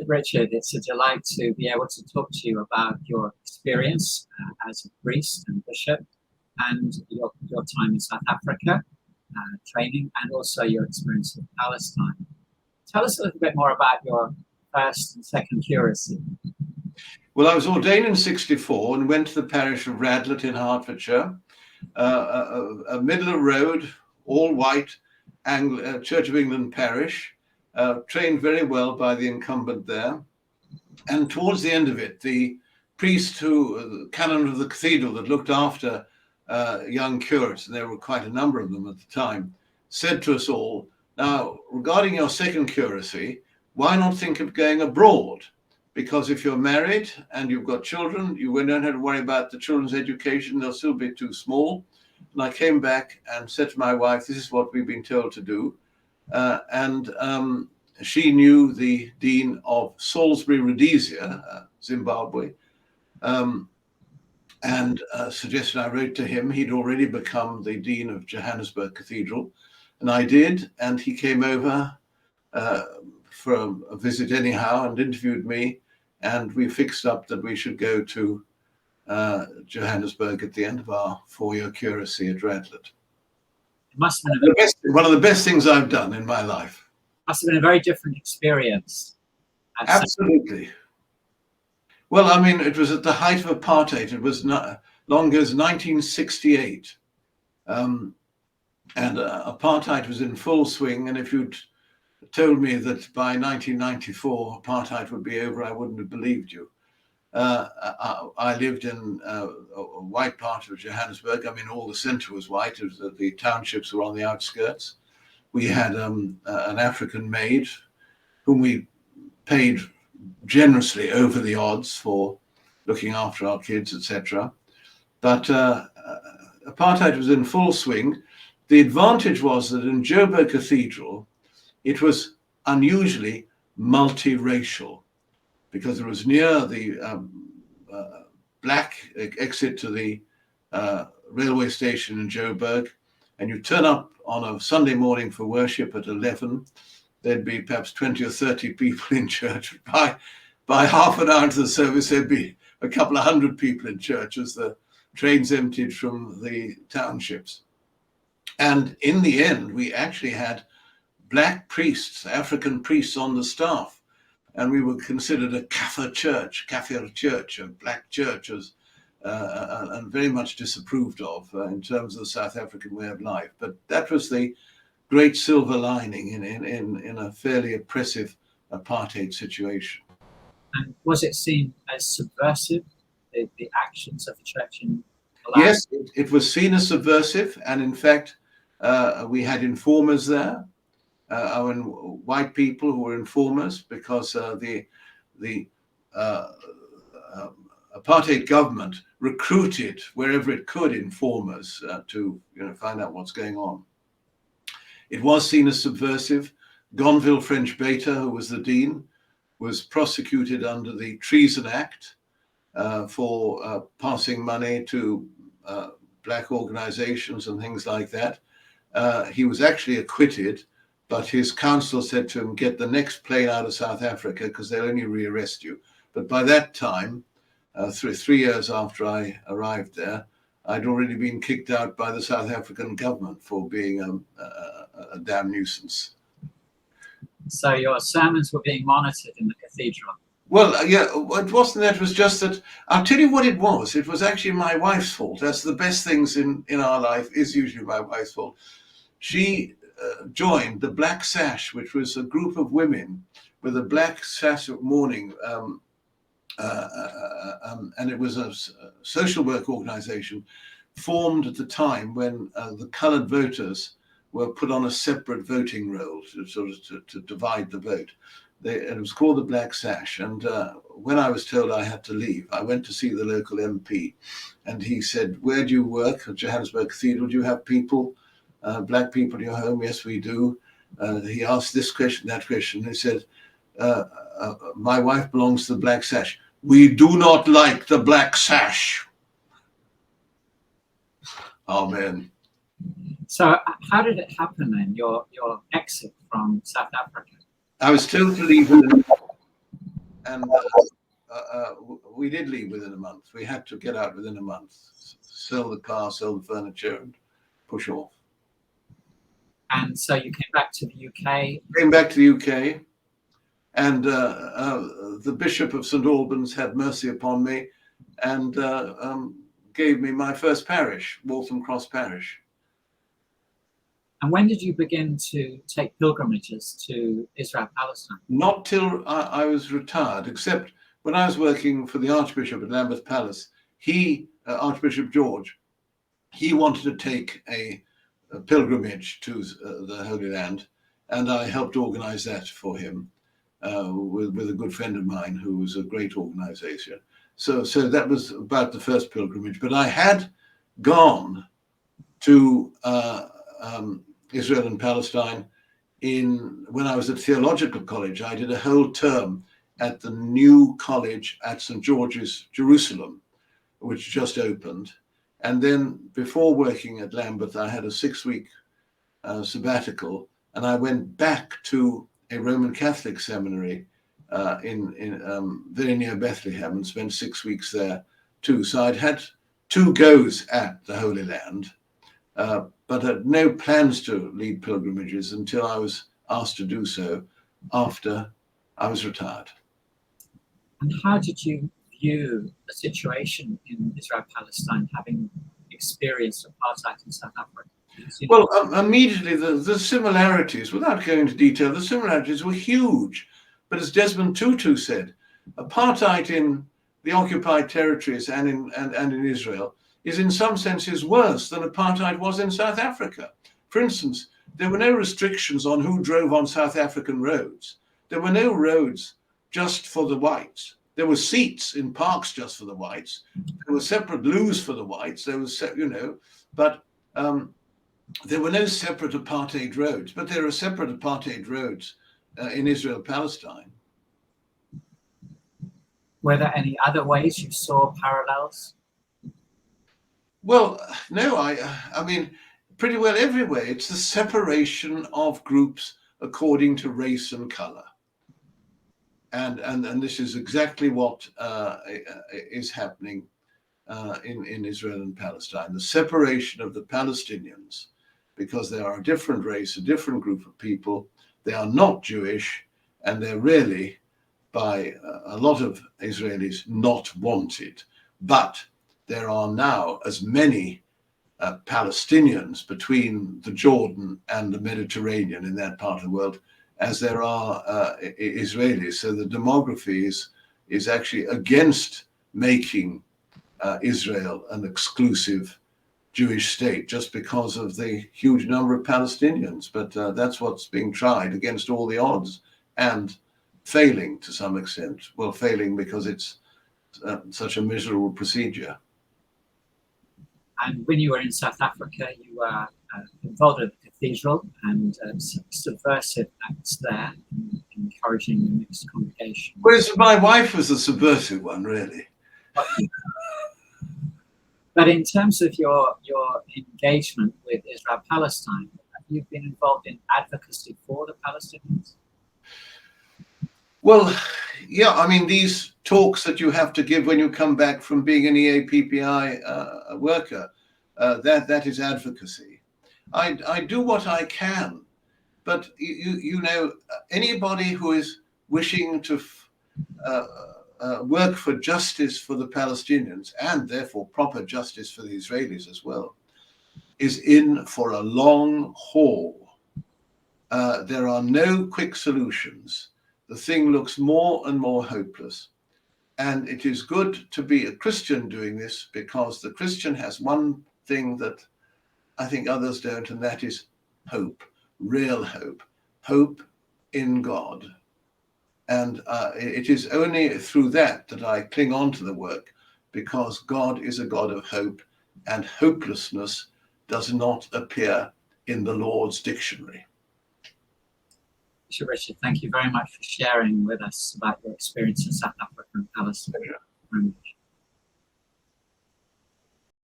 Richard, it's a delight to be able to talk to you about your experience as a priest and bishop and your time in South Africa, training, and also your experience in Palestine. Tell us a little bit more about your first and second curacy. Well, I was ordained in '64 and went to the parish of Radlett in Hertfordshire, a middle of road, all white Church of England parish, trained very well by the incumbent there. And towards the end of it, the priest the canon of the cathedral that looked after young curates, and there were quite a number of them at the time, said to us all, now, regarding your second curacy, why not think of going abroad? Because if you're married and you've got children, you don't have to worry about the children's education. They'll still be too small. And I came back and said to my wife, this is what we've been told to do. She knew the Dean of Salisbury, Rhodesia, Zimbabwe, and suggested I wrote to him. He'd already become the Dean of Johannesburg Cathedral. And I did. And he came over for a visit anyhow and interviewed me. And we fixed up that we should go to Johannesburg at the end of our 4-year curacy at Radlett. It must have been one of the best things I've done in my life. Must have been a very different experience. Absolutely. Well, I mean, it was at the height of apartheid. It was long as 1968. And apartheid was in full swing. And if you'd told me that by 1994 apartheid would be over, I wouldn't have believed you. I lived in a white part of Johannesburg. I mean, all the center was white. It was the townships were on the outskirts. We had an African maid whom we paid generously over the odds for looking after our kids, etc. But apartheid was in full swing. The advantage was that in Joburg Cathedral, it was unusually multiracial because it was near the black exit to the railway station in Joburg, and you turn up on a Sunday morning for worship at 11, there'd be perhaps 20 or 30 people in church. By half an hour into the service, there'd be a couple of hundred people in church as the trains emptied from the townships. And in the end, we actually had black priests, African priests on the staff. And we were considered a Kafir church, a black church, and very much disapproved of in terms of the South African way of life. But that was the great silver lining in a fairly oppressive apartheid situation. And was it seen as subversive, the actions of the church in Malawi? Yes, it was seen as subversive. And in fact, we had informers there. White people who were informers because the apartheid government recruited wherever it could informers to find out what's going on. It was seen as subversive. Gonville French Bater, who was the dean, was prosecuted under the Treason Act for passing money to black organizations and things like that. He was actually acquitted, but his counsel said to him, get the next plane out of South Africa because they'll only rearrest you. But by that time, 3 years after I arrived there, I'd already been kicked out by the South African government for being a damn nuisance. So your sermons were being monitored in the cathedral? Well, yeah, it wasn't that. It was just that, I'll tell you what it was. It was actually my wife's fault. That's the best things in our life is usually my wife's fault. She joined the Black Sash, which was a group of women with a black sash of mourning, and it was a social work organization formed at the time when the colored voters were put on a separate voting roll to divide the vote. It was called the Black Sash. And when I was told I had to leave, I went to see the local MP, and he said, where do you work? At Johannesburg Cathedral. Do you have people, black people in your home? Yes, we do. He asked this question, that question. He said, my wife belongs to the Black Sash. We do not like the Black Sash. Amen. So how did it happen then, your exit from South Africa? I was told to leave. and we did leave within a month. We had to get out within a month, sell the car, sell the furniture, and push off. And so you came back to the UK. Came back to the UK, and the Bishop of St Albans had mercy upon me, and gave me my first parish, Waltham Cross Parish. And when did you begin to take pilgrimages to Israel, Palestine? Not till I was retired, except when I was working for the Archbishop at Lambeth Palace. He, Archbishop George, he wanted to take a pilgrimage to the Holy Land, and I helped organize that for him with a good friend of mine who was a great organization. So that was about the first pilgrimage. But I had gone to Israel and Palestine when I was at theological college. I did a whole term at the new college at St George's, Jerusalem, which just opened. And then before working at Lambeth, I had a 6-week sabbatical, and I went back to a Roman Catholic seminary in very near Bethlehem, and spent 6 weeks there too. So I'd had 2 goes at the Holy Land, but had no plans to lead pilgrimages until I was asked to do so after I was retired. And how did you view the situation in Israel, Palestine, having experienced apartheid in South Africa? Well, immediately the similarities, without going into detail, the similarities were huge. But as Desmond Tutu said, apartheid in the occupied territories and in Israel is in some senses worse than apartheid was in South Africa. For instance, there were no restrictions on who drove on South African roads. There were no roads just for the whites. There were seats in parks just for the whites. There were separate loos for the whites. There was, but there were no separate apartheid roads. But there are separate apartheid roads in Israel, Palestine. Were there any other ways you saw parallels? Well, no, I mean, pretty well everywhere. It's the separation of groups according to race and color. And this is exactly what is happening in Israel and Palestine. The separation of the Palestinians, because they are a different race, a different group of people. They are not Jewish, and they're really, by a lot of Israelis, not wanted. But there are now as many Palestinians between the Jordan and the Mediterranean in that part of the world as there are Israelis. So the demography is actually against making Israel an exclusive Jewish state just because of the huge number of Palestinians. But that's what's being tried against all the odds and failing to some extent. Well, failing because it's such a miserable procedure. And when you were in South Africa, you were involved in the cathedral and subversive acts there, encouraging the mixed congregation. Whereas my wife was the subversive one, really. But in terms of your engagement with Israel Palestine, have you been involved in advocacy for the Palestinians? Well, yeah, I mean, these talks that you have to give when you come back from being an EAPPI worker, that is advocacy. I do what I can, but you know, anybody who is wishing to work for justice for the Palestinians, and therefore proper justice for the Israelis as well, is in for a long haul. There are no quick solutions. The thing looks more and more hopeless. And it is good to be a Christian doing this, because the Christian has one thing that I think others don't, and that is hope, real hope in God. And it is only through that I cling on to the work, because God is a God of hope, and hopelessness does not appear in the Lord's dictionary. Bishop Richard, thank you very much for sharing with us about your experience in South Africa and Palestine.